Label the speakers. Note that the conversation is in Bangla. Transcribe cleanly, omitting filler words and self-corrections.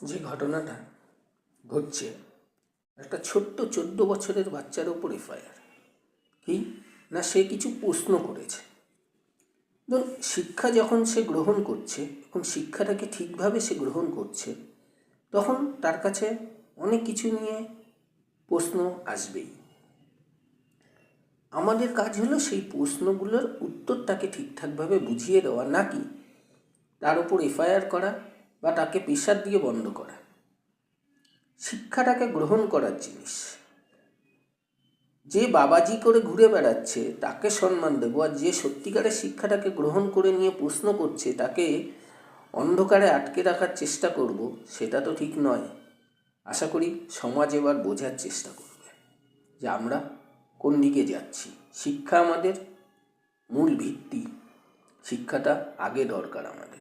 Speaker 1: যে ঘটনাটা ঘটছে, একটা ছোট্ট 14 বছরের বাচ্চার ওপর এফআইআর। কি না, সে কিছু প্রশ্ন করেছে। ধরুন, শিক্ষা যখন সে গ্রহণ করছে এবং শিক্ষাটাকে ঠিকভাবে সে গ্রহণ করছে, তখন তার কাছে অনেক কিছু নিয়ে প্রশ্ন আসবেই। আমাদের কাজ হলো সেই প্রশ্নগুলোর উত্তরটাকে ঠিকঠাকভাবে বুঝিয়ে দেওয়া, নাকি তার উপর এফআইআর করা বা তাকে প্রেশার দিয়ে বন্ধ করা। শিক্ষাটাকে গ্রহণ করার জিনিস। যে বাবাজি করে ঘুরে বেড়াচ্ছে তাকে সম্মান দেবো, আর যে সত্যিকারের শিক্ষাটাকে গ্রহণ করে নিয়ে প্রশ্ন করছে তাকে অন্ধকারে আটকে রাখার চেষ্টা করব, সেটা তো ঠিক নয়। আশা করি সমাজ এবার বোঝার চেষ্টা করবে যে আমরা কোন দিকে যাচ্ছি। শিক্ষা আমাদের মূল ভিত্তি, শিক্ষাটা আগে দরকার আমাদের।